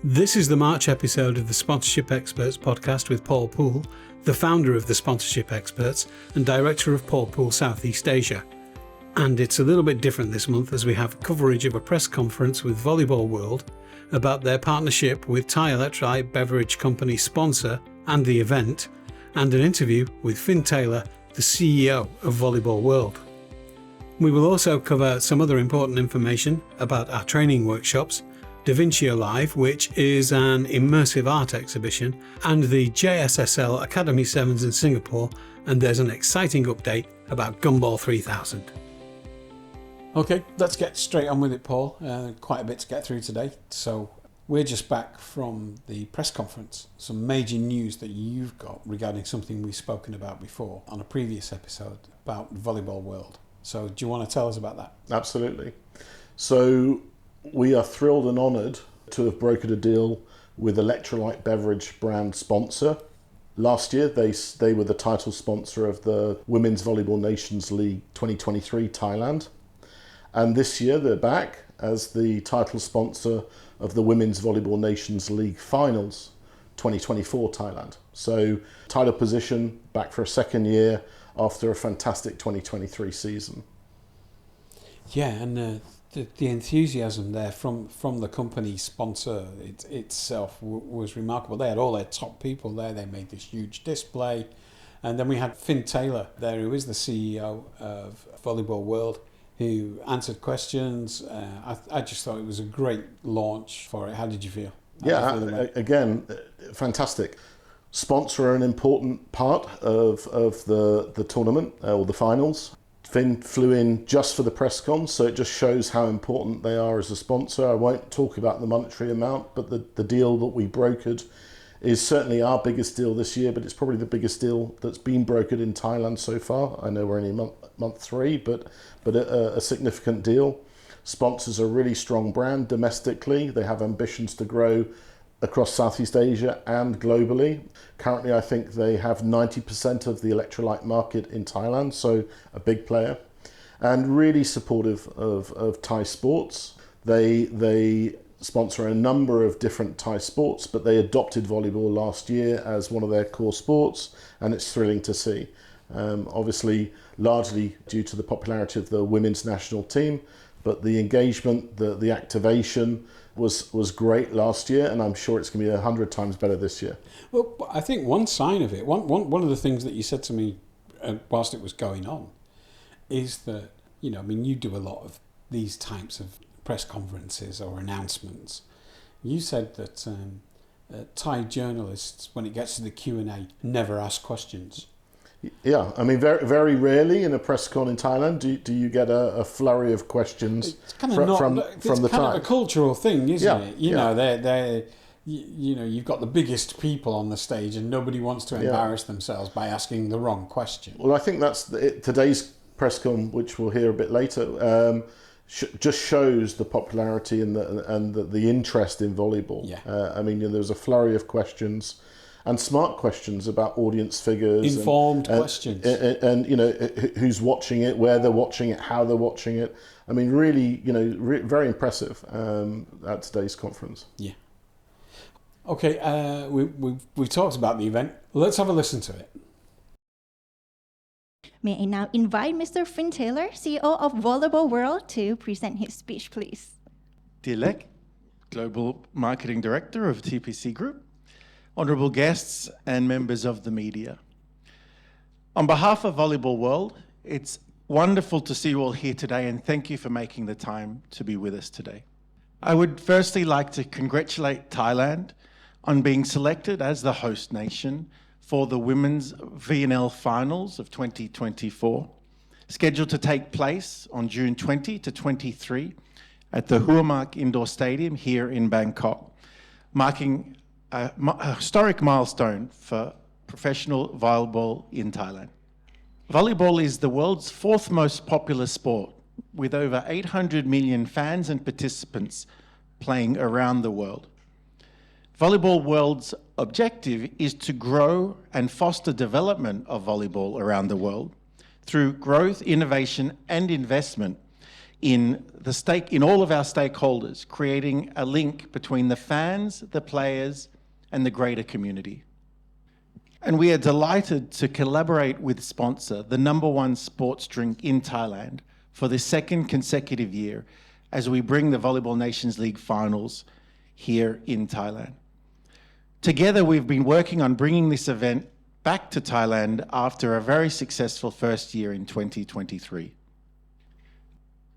This is the March episode of the Sponsorship Experts podcast with Paul Poole, the founder of the Sponsorship Experts and director of Paul Poole Southeast Asia. And it's a little bit different this month as we have coverage of a press conference with Volleyball World about their partnership with Thai Electrolyte Beverage Company sponsor and the event, and an interview with Finn Taylor, the CEO of Volleyball World. We will also cover some other important information about our training workshops, DaVinci Live, which is an immersive art exhibition, and the JSSL Academy 7s in Singapore, and there's an exciting update about Gumball 3000. Okay, let's get straight on with it, Paul. Quite a bit to get through today. So we're just back from the press conference. Some major news that you've got regarding something we've spoken about before on a previous episode about Volleyball World. So do you want to tell us about that? Absolutely. So we are thrilled and honoured to have brokered a deal with Electrolyte Beverage brand sponsor. Last year, they were the title sponsor of the Women's Volleyball Nations League 2023 Thailand. And this year, they're back as the title sponsor of the Women's Volleyball Nations League Finals 2024 Thailand. So title position, back for a second year after a fantastic 2023 season. Yeah, and the enthusiasm there from the company sponsor itself was remarkable. They had all their top people there. They made this huge display. And then we had Finn Taylor there, who is the CEO of Volleyball World, who answered questions. I just thought it was a great launch for it. How did you feel? Again, fantastic. Sponsor an important part of the tournament or the finals. Finn flew in just for the press con, so it just shows how important they are as a sponsor. I won't talk about the monetary amount, but the deal that we brokered is certainly our biggest deal this year, but it's probably the biggest deal that's been brokered in Thailand so far. I know we're only month 3, but a significant deal. Sponsors a really strong brand domestically. They have ambitions to grow across Southeast Asia and globally. Currently, I think they have 90% of the electrolyte market in Thailand, so a big player, and really supportive of Thai sports. They sponsor a number of different Thai sports, but they adopted volleyball last year as one of their core sports, and it's thrilling to see. Obviously, largely due to the popularity of the women's national team, but the engagement, the activation was great last year, and I'm sure it's going to be 100 times better this year. Well, I think one sign of it, one of the things that you said to me whilst it was going on, is that, you do a lot of these types of press conferences or announcements. You said that Thai journalists, when it gets to the Q&A, never ask questions. Yeah, very, very rarely in a press con in Thailand do you get a flurry of questions from the Thai. It's kind of a cultural thing, isn't it? You've got the biggest people on the stage, and nobody wants to embarrass themselves by asking the wrong question. Well, I think that's today's press con, which we'll hear a bit later. Just shows the popularity and the interest in volleyball. Yeah. There was a flurry of questions. And smart questions about audience figures, informed questions, and who's watching it, where they're watching it, how they're watching it. Really, very impressive at today's conference. Yeah. Okay, we've talked about the event. Let's have a listen to it. May I now invite Mr. Finn Taylor, CEO of Volleyball World, to present his speech, please. Dear Lek, Global Marketing Director of TPC Group, honourable guests and members of the media. On behalf of Volleyball World, it's wonderful to see you all here today, and thank you for making the time to be with us today. I would firstly like to congratulate Thailand on being selected as the host nation for the Women's VNL Finals of 2024, scheduled to take place on June 20 to 23 at the Huamark Indoor Stadium here in Bangkok, marking a historic milestone for professional volleyball in Thailand. Volleyball is the world's 4th most popular sport, with over 800 million fans and participants playing around the world. Volleyball World's objective is to grow and foster development of volleyball around the world through growth, innovation and investment in all of our stakeholders, creating a link between the fans, the players, and the greater community. And we are delighted to collaborate with Sponsor, the #1 sports drink in Thailand, for the second consecutive year as we bring the Volleyball Nations League finals here in Thailand. Together, we've been working on bringing this event back to Thailand after a very successful first year in 2023.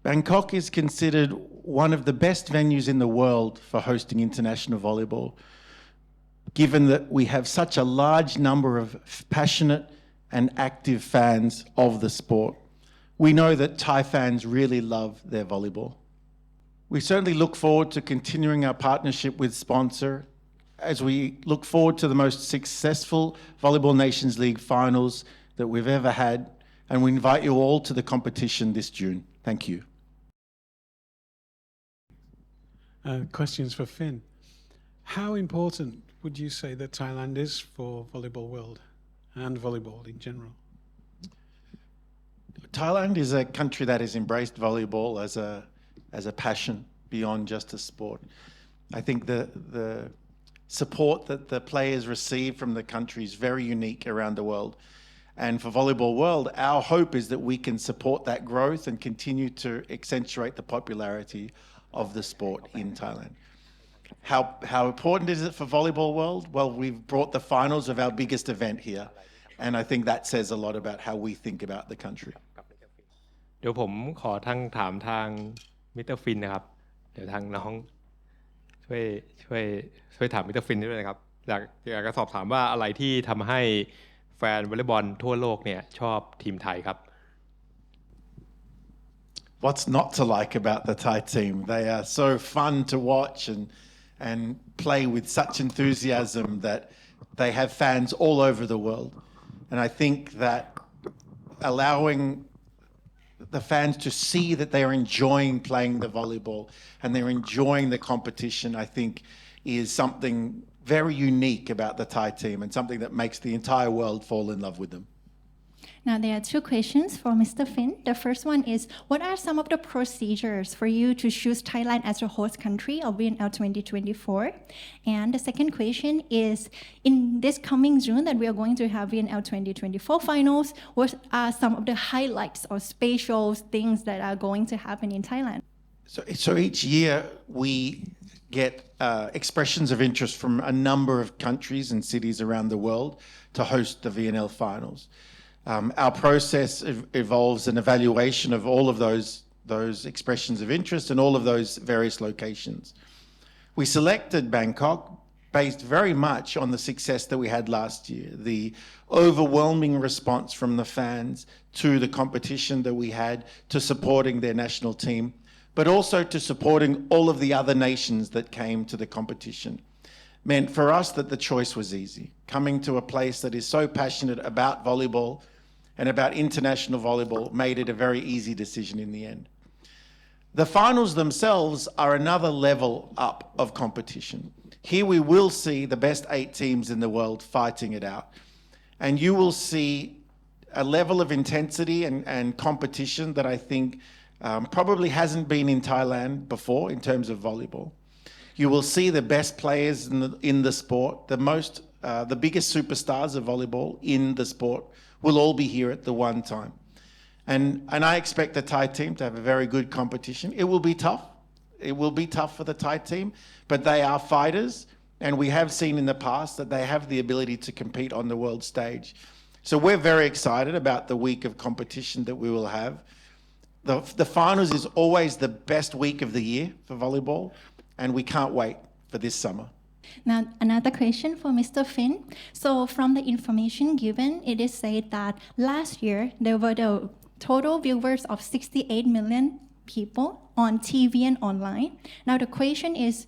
Bangkok is considered one of the best venues in the world for hosting international volleyball, given that we have such a large number of passionate and active fans of the sport. We know that Thai fans really love their volleyball. We certainly look forward to continuing our partnership with Sponsor as we look forward to the most successful Volleyball Nations League finals that we've ever had, and we invite you all to the competition this June. Thank you. Questions for Finn. How important would you say that Thailand is for Volleyball World and volleyball in general? Thailand is a country that has embraced volleyball as a passion beyond just a sport. I think the support that the players receive from the country is very unique around the world. And for Volleyball World, our hope is that we can support that growth and continue to accentuate the popularity of the sport in Thailand. How important is it for Volleyball World? Well, we've brought the finals of our biggest event here. And I think that says a lot about how we think about the country. เดี๋ยวผมขอถามทางมิสเตอร์ฟินนะครับเดี๋ยวทางน้องช่วยถามมิสเตอร์ฟินด้วยนะครับอยากจะสอบถามว่าอะไรที่ทำให้แฟนวอลเลย์บอลทั่วโลกเนี่ยชอบทีมไทยครับ What's not to like about the Thai team? They are so fun to watch and play with such enthusiasm that they have fans all over the world. And I think that allowing the fans to see that they are enjoying playing the volleyball and they're enjoying the competition, I think is something very unique about the Thai team and something that makes the entire world fall in love with them. Now, there are two questions for Mr. Finn. The first one is, what are some of the procedures for you to choose Thailand as the host country of VNL 2024? And the second question is, in this coming June that we are going to have VNL 2024 finals, what are some of the highlights or special things that are going to happen in Thailand? So each year we get expressions of interest from a number of countries and cities around the world to host the VNL finals. Our process involves an evaluation of all of those expressions of interest and all of those various locations. We selected Bangkok based very much on the success that we had last year, the overwhelming response from the fans to the competition that we had, to supporting their national team, but also to supporting all of the other nations that came to the competition. Meant for us that the choice was easy. Coming to a place that is so passionate about volleyball and about international volleyball made it a very easy decision in the end. The finals themselves are another level up of competition. Here we will see the best 8 teams in the world fighting it out. And you will see a level of intensity and competition that I think probably hasn't been in Thailand before in terms of volleyball. You will see the best players in the sport, the biggest superstars of volleyball in the sport will all be here at the one time. And I expect the Thai team to have a very good competition. It will be tough. It will be tough for the Thai team, but they are fighters, and we have seen in the past that they have the ability to compete on the world stage. So we're very excited about the week of competition that we will have. The finals is always the best week of the year for volleyball, and we can't wait for this summer. Now, another question for Mr. Finn. So from the information given, it is said that last year there were the total viewers of 68 million people on TV and online. Now the question is,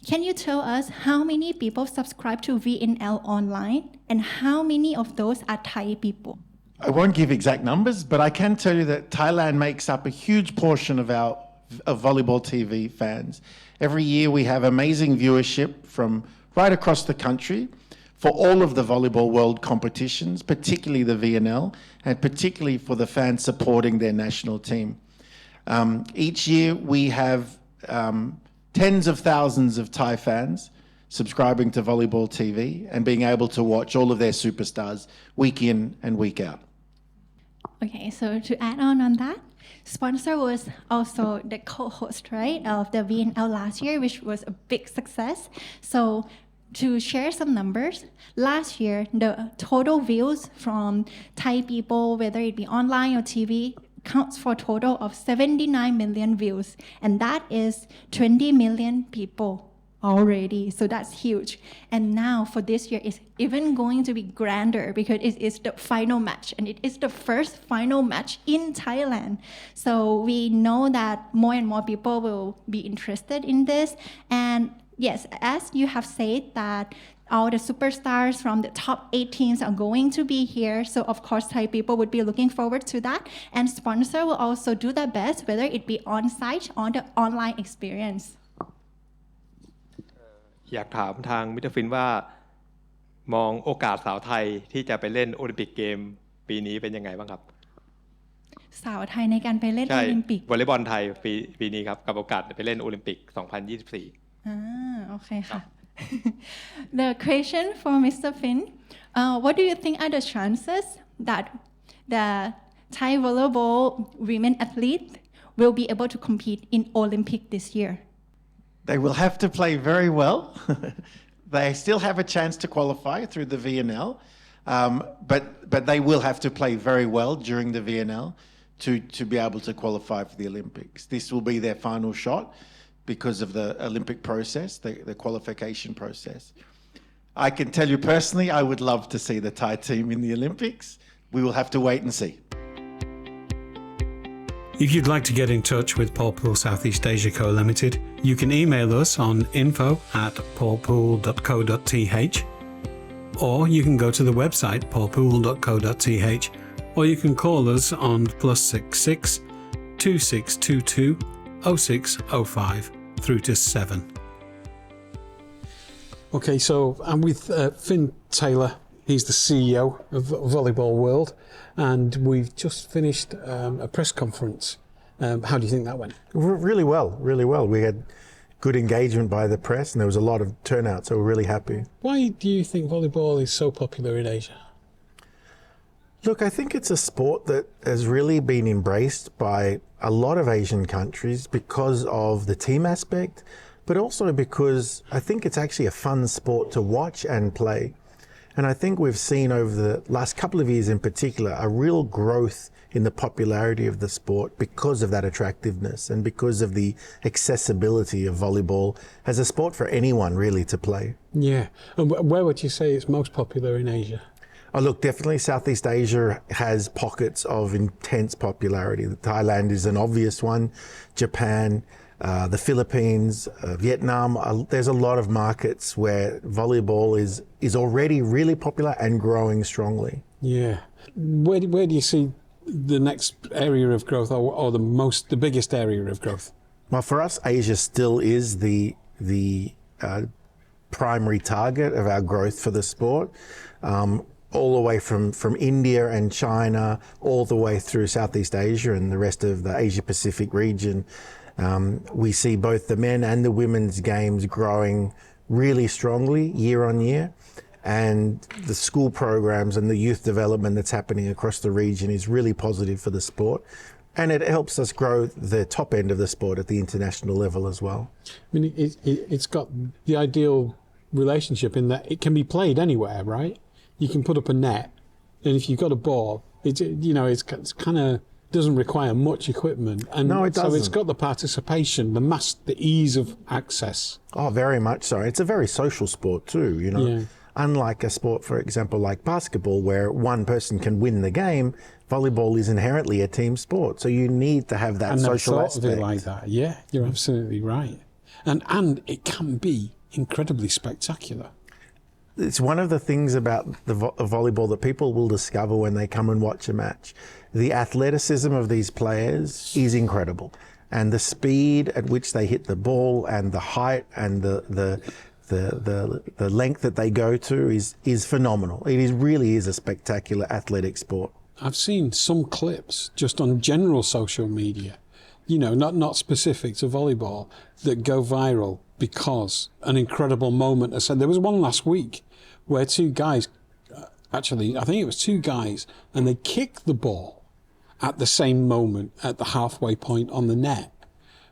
can you tell us how many people subscribe to VNL online and how many of those are Thai people? I won't give exact numbers, but I can tell you that Thailand makes up a huge portion of volleyball TV fans. Every year we have amazing viewership from right across the country for all of the Volleyball World competitions, particularly the VNL, and particularly for the fans supporting their national team. Each year we have tens of thousands of Thai fans subscribing to Volleyball TV and being able to watch all of their superstars week in and week out. Okay, so to add on that, sponsor was also the co-host, right, of the VNL last year, which was a big success. So to share some numbers, last year, the total views from Thai people, whether it be online or TV, counts for a total of 79 million views. And that is 20 million people already. So that's huge. And now for this year, it's even going to be grander because it is the final match. And it is the first final match in Thailand. So we know that more and more people will be interested in this. And yes, as you have said that all the superstars from the top 8 teams are going to be here. So of course, Thai people would be looking forward to that. And sponsor will also do their best, whether it be on-site or the online experience. อยากถามทางมิสเตอร์ฟินว่ามองโอกาสสาวไทยที่จะไปเล่นโอลิมปิกเกมปีนี้เป็นยังไงบ้างครับสาวไทยในการไปเล่นโอลิมปิกวอลเลย์บอลไทยปีนี้ครับกับโอกาสไปเล่นโอลิมปิก 2024 โอเคค่ะ The question for Mr. Finn, what do you think are the chances that the Thai volleyball women athletes will be able to compete in Olympic this year? They will have to play very well. They still have a chance to qualify through the VNL, but they will have to play very well during the VNL to be able to qualify for the Olympics. This will be their final shot because of the Olympic process, the qualification process. I can tell you personally, I would love to see the Thai team in the Olympics. We will have to wait and see. If you'd like to get in touch with Paul Pool Southeast Asia Co Limited, you can email us on info@paulpool.co.th, or you can go to the website paulpool.co.th, or you can call us on +66 2622 0605 through to 7. Okay, so I'm with Finn Taylor. He's the CEO of Volleyball World, and we've just finished a press conference. How do you think that went? Really well, really well. We had good engagement by the press, and there was a lot of turnout, so we're really happy. Why do you think volleyball is so popular in Asia? Look, I think it's a sport that has really been embraced by a lot of Asian countries because of the team aspect, but also because I think it's actually a fun sport to watch and play. And I think we've seen over the last couple of years in particular a real growth in the popularity of the sport because of that attractiveness and because of the accessibility of volleyball as a sport for anyone really to play. Yeah. And where would you say it's most popular in Asia? Oh, look, definitely Southeast Asia has pockets of intense popularity. Thailand is an obvious one, Japan, the Philippines, Vietnam. There's a lot of markets where volleyball is already really popular and growing strongly. Yeah. Where do you see the next area of growth, or the biggest area of growth? Well, for us, Asia still is the primary target of our growth for the sport. All the way from India and China, all the way through Southeast Asia and the rest of the Asia Pacific region. We see both the men and the women's games growing really strongly year on year, and the school programs and the youth development that's happening across the region is really positive for the sport, and it helps us grow the top end of the sport at the international level as well. I mean, it's got the ideal relationship in that it can be played anywhere, right? You can put up a net, and if you've got a ball, it's kind of doesn't require much equipment, and no, it doesn't. So it's got the participation, the ease of access. Oh, very much so. It's a very social sport too, you know. Yeah. Unlike a sport, for example, like basketball, where one person can win the game, volleyball is inherently a team sport. So you need to have that social aspect. Of it like that. Yeah, you're absolutely right. And it can be incredibly spectacular. It's one of the things about the volleyball that people will discover when they come and watch a match. The athleticism of these players is incredible, and the speed at which they hit the ball and the height and the length that they go to is phenomenal. It really is a spectacular athletic sport. I've seen some clips just on general social media not specific to volleyball, that go viral because an incredible moment. So there was one last week where two guys, actually, I think it was two guys, and they kicked the ball at the same moment at the halfway point on the net.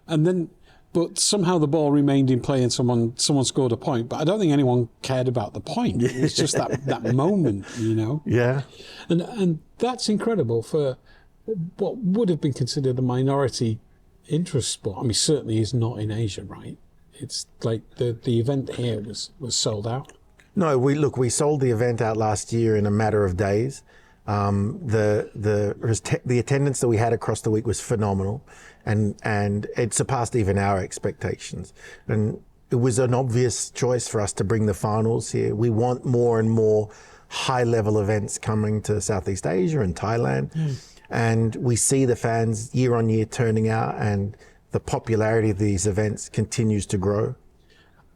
And then, but somehow the ball remained in play and someone scored a point. But I don't think anyone cared about the point. It was just that moment, Yeah. And that's incredible for what would have been considered a minority interest sport. I mean, certainly is not in Asia, right? It's like the event here was sold out. No, we sold the event out last year in a matter of days. The attendance that we had across the week was phenomenal, and it surpassed even our expectations. And it was an obvious choice for us to bring the finals here. We want more and more high-level events coming to Southeast Asia and Thailand, and we see the fans year on year turning out, and the popularity of these events continues to grow.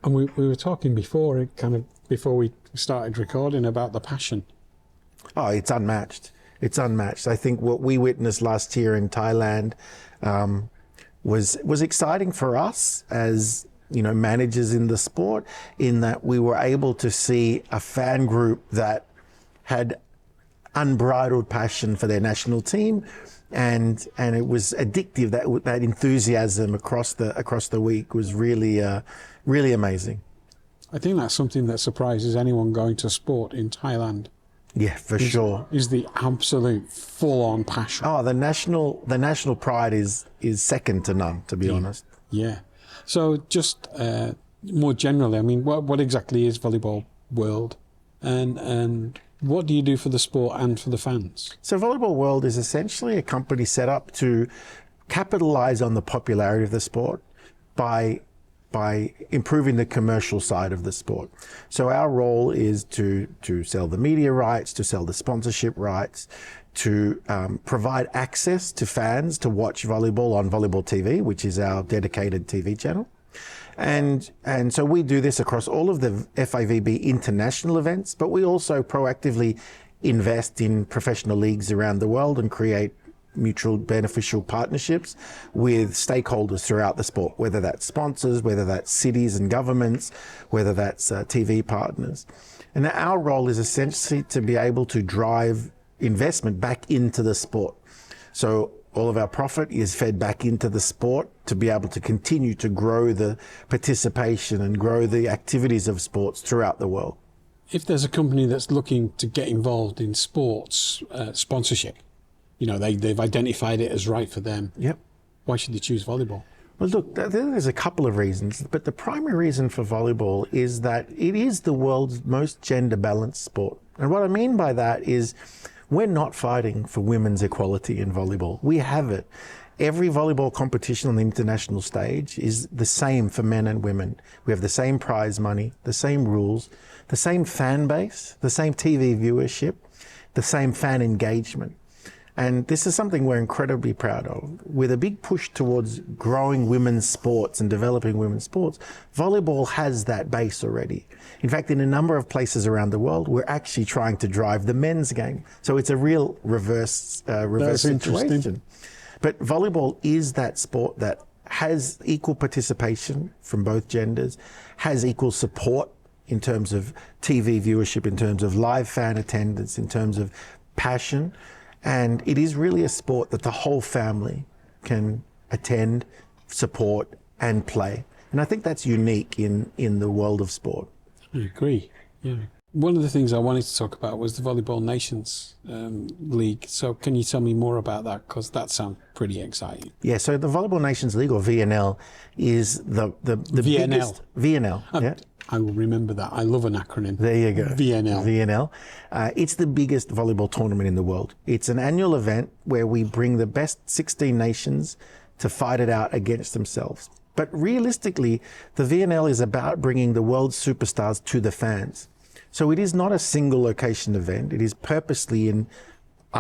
And we were talking before we started recording about the passion. Oh, it's unmatched. It's unmatched. I think what we witnessed last year in Thailand was exciting for us as managers in the sport, in that we were able to see a fan group that had unbridled passion for their national team, and it was addictive. That enthusiasm across the week was really really amazing. I think that's something that surprises anyone going to sport in Thailand. Yeah, for sure. Is the absolute full-on passion. Oh, the national pride is second to none, to be honest. Yeah. So just more generally, I mean, what exactly is Volleyball World, and what do you do for the sport and for the fans? So Volleyball World is essentially a company set up to capitalize on the popularity of the sport by improving the commercial side of the sport. So our role is to sell the media rights, to sell the sponsorship rights, to provide access to fans to watch volleyball on Volleyball TV, which is our dedicated TV channel. And so we do this across all of the FIVB international events, but we also proactively invest in professional leagues around the world and create mutual beneficial partnerships with stakeholders throughout the sport, whether that's sponsors, whether that's cities and governments, whether that's TV partners. And our role is essentially to be able to drive investment back into the sport. So all of our profit is fed back into the sport to be able to continue to grow the participation and grow the activities of sports throughout the world. If there's a company that's looking to get involved in sports sponsorship, they've identified it as right for them. Yep. Why should they choose volleyball? Well, look, there's a couple of reasons, but the primary reason for volleyball is that it is the world's most gender-balanced sport. And what I mean by that is we're not fighting for women's equality in volleyball. We have it. Every volleyball competition on the international stage is the same for men and women. We have the same prize money, the same rules, the same fan base, the same TV viewership, the same fan engagement. And this is something we're incredibly proud of. With a big push towards growing women's sports and developing women's sports, volleyball has that base already. In fact, in a number of places around the world, we're actually trying to drive the men's game. So it's a real reverse situation. But volleyball is that sport that has equal participation from both genders, has equal support in terms of TV viewership, in terms of live fan attendance, in terms of passion. And it is really a sport that the whole family can attend, support, and play. And I think that's unique in the world of sport. I agree, yeah. One of the things I wanted to talk about was the Volleyball Nations League. So can you tell me more about that? Because that sounds pretty exciting. Yeah, so the Volleyball Nations League, or VNL, is the VNL. biggest... VNL, yeah. I will remember that. I love an acronym. There you go. VNL. VNL. It's the biggest volleyball tournament in the world. It's an annual event where we bring the best 16 nations to fight it out against themselves. But realistically, the VNL is about bringing the world's superstars to the fans. So it is not a single location event. It is purposely in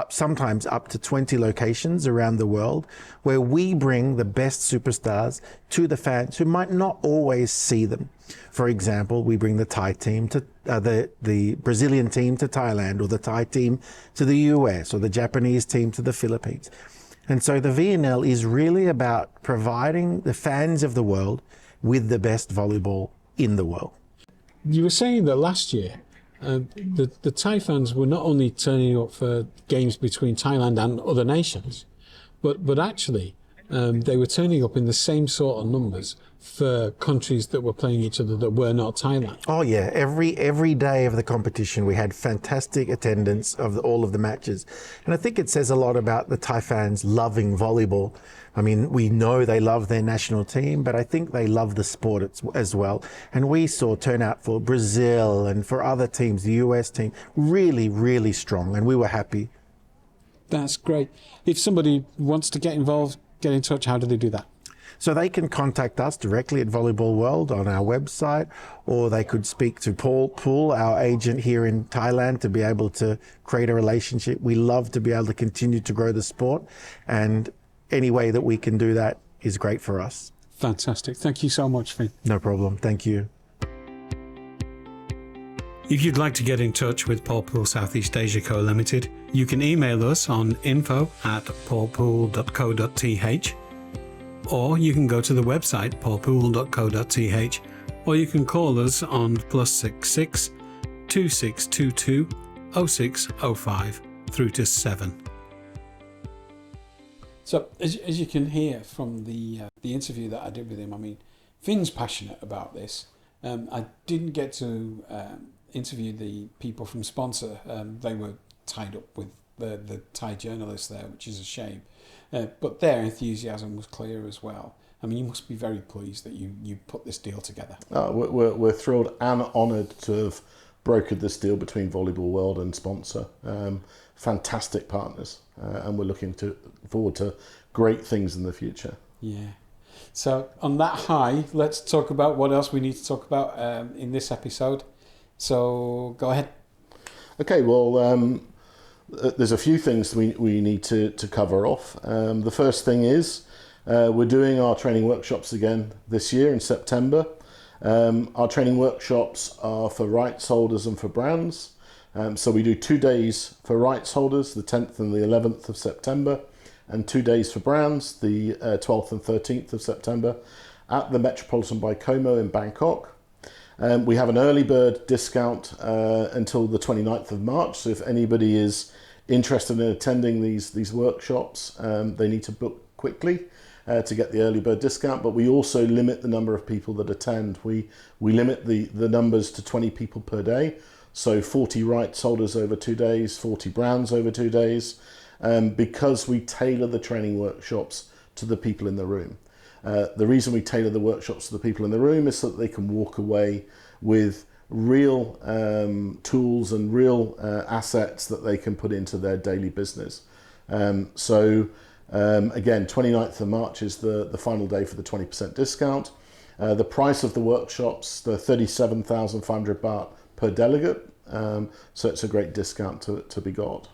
sometimes up to 20 locations around the world where we bring the best superstars to the fans who might not always see them. For example, we bring the Thai team to the Brazilian team to Thailand, or the Thai team to the US, or the Japanese team to the Philippines. And so the VNL is really about providing the fans of the world with the best volleyball in the world. You were saying that last year, the Thai fans were not only turning up for games between Thailand and other nations, but actually they were turning up in the same sort of numbers for countries that were playing each other that were not Thailand. Oh yeah, every day of the competition we had fantastic attendance of all of the matches. And I think it says a lot about the Thai fans loving volleyball. I mean, we know they love their national team, but I think they love the sport as well. And we saw turnout for Brazil and for other teams, the US team, really, really strong, and we were happy. That's great. If somebody wants to get involved, get in touch, how do they do that? So they can contact us directly at Volleyball World on our website, or they could speak to Paul Poole, our agent here in Thailand, to be able to create a relationship. We love to be able to continue to grow the sport, and any way that we can do that is great for us. Fantastic. Thank you so much, Finn. No problem. Thank you. If you'd like to get in touch with Paul Poole Southeast Asia Co Limited, you can email us on info@paulpoole.co.th, or you can go to the website paulpoole.co.th, or you can call us on +66 2622 0605 through to 7. So, as you can hear from the interview that I did with him, I mean, Finn's passionate about this. I didn't get to interview the people from Sponsor. They were tied up with the Thai journalists there, which is a shame. But their enthusiasm was clear as well. I mean, you must be very pleased that you put this deal together. We're thrilled and honoured to have brokered this deal between Volleyball World and Sponsor. Fantastic partners, and we're looking forward to great things in the future. Yeah. So on that high, let's talk about what else we need to talk about in this episode. So go ahead. Okay, well, there's a few things we need to cover off. The first thing is we're doing our training workshops again this year in September. Our training workshops are for rights holders and for brands. So we do 2 days for rights holders, the 10th and the 11th of September, and 2 days for brands, the 12th and 13th of September, at the Metropolitan by Como in Bangkok. We have an early bird discount until the 29th of March. So if anybody is interested in attending these workshops, they need to book quickly to get the early bird discount. But we also limit the number of people that attend. We limit the numbers to 20 people per day. So 40 rights holders over 2 days, 40 brands over 2 days, because we tailor the training workshops to the people in the room. The reason we tailor the workshops to the people in the room is so that they can walk away with real tools and real assets that they can put into their daily business. Again, 29th of March is the final day for the 20% discount. The price of the workshops, the 37,500 baht per delegate. So it's a great discount to be got.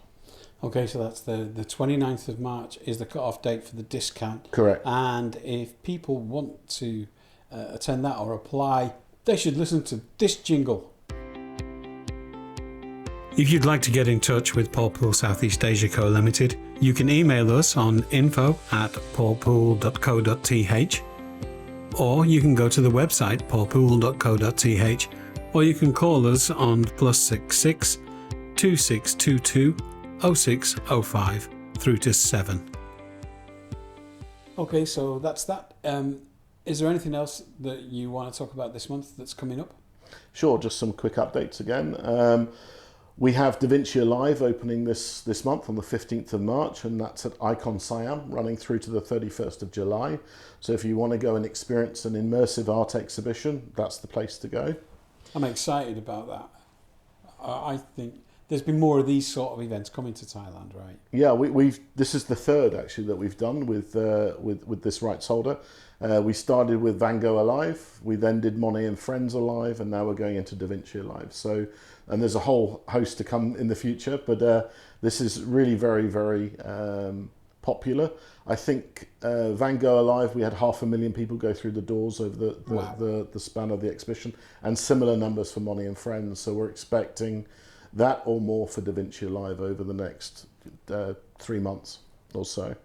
Okay, so that's the 29th of March is the cut-off date for the discount. Correct. And if people want to attend that or apply, they should listen to this jingle. If you'd like to get in touch with Paul Poole Southeast Asia Co Limited, you can email us on info@paulpoole.co.th, or you can go to the website paulpoole.co.th, or you can call us on +66 2622 0605 through to 7. Okay, so that's that. Is there anything else that you want to talk about this month that's coming up? Sure, just some quick updates again. We have DaVinci Alive opening this month on the 15th of March, and that's at Icon Siam, running through to the 31st of July. So if you want to go and experience an immersive art exhibition, that's the place to go. I'm excited about that. I think there's been more of these sort of events coming to Thailand, right? Yeah, this is the third actually that we've done with this rights holder. We started with Van Gogh Alive, we then did Monet and Friends Alive, and now we're going into DaVinci Alive. So, and there's a whole host to come in the future, but this is really very, very popular. I think Van Gogh Alive, we had 500,000 people go through the doors over the span of the exhibition, and similar numbers for Monet and Friends. So we're expecting that or more for DaVinci Alive over the next 3 months or so.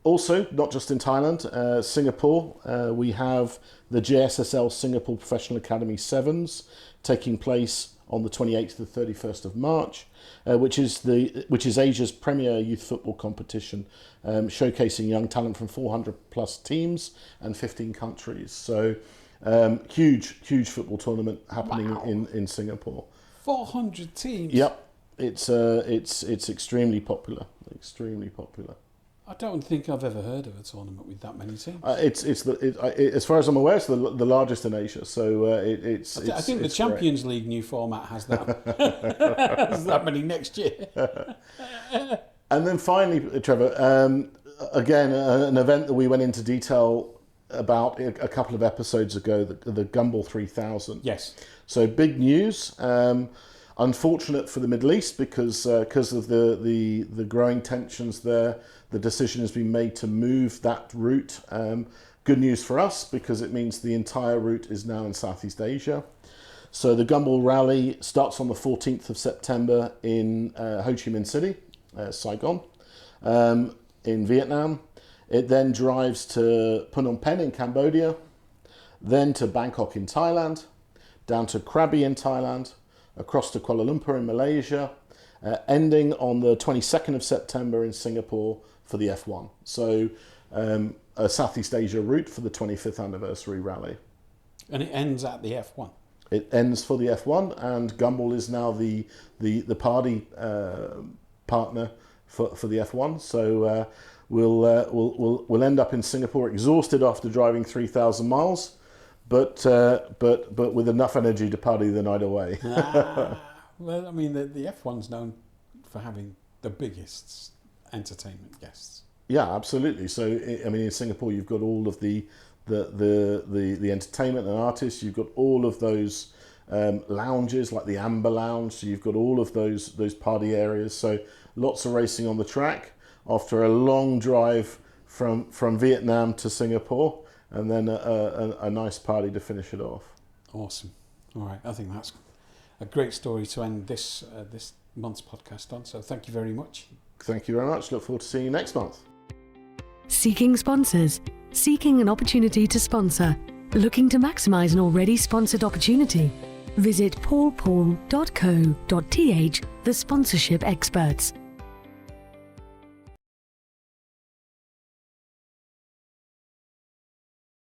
Also, not just in Thailand, Singapore, we have the JSSL Singapore Professional Academy Sevens taking place on the 28th to the 31st of March, which is Asia's premier youth football competition, showcasing young talent from 400 plus teams and 15 countries. So huge football tournament happening in Singapore. 400 teams? Yep, it's extremely popular. I don't think I've ever heard of a tournament with that many teams. As far as I'm aware, it's the largest in Asia. So I think the Champions League new format has that. Has that many next year. And then finally, Trevor, again, an event that we went into detail about a couple of episodes ago, the Gumball 3000. Yes. So big news. Unfortunate for the Middle East because of the growing tensions there. The decision has been made to move that route. Good news for us because it means the entire route is now in Southeast Asia. So the Gumball Rally starts on the 14th of September in Ho Chi Minh City, Saigon, in Vietnam. It then drives to Phnom Penh in Cambodia, then to Bangkok in Thailand, down to Krabi in Thailand, across to Kuala Lumpur in Malaysia, ending on the 22nd of September in Singapore for the F1. So a Southeast Asia route for the 25th anniversary rally. And it ends at the F1. It ends for the F1, and Gumball is now the party partner for the F1. So we'll end up in Singapore exhausted after driving 3,000 miles, but with enough energy to party the night away. Well, I mean, the F1's known for having the biggest entertainment guests. Yeah, absolutely. So, I mean, in Singapore, you've got all of the entertainment and artists. You've got all of those lounges, like the Amber Lounge. So you've got all of those party areas. So lots of racing on the track after a long drive from Vietnam to Singapore, and then a nice party to finish it off. Awesome. All right, I think that's a great story to end this month's podcast on. So thank you very much. Thank you very much. Look forward to seeing you next month. Seeking sponsors. Seeking an opportunity to sponsor. Looking to maximise an already sponsored opportunity? Visit paulpool.co.th, the sponsorship experts.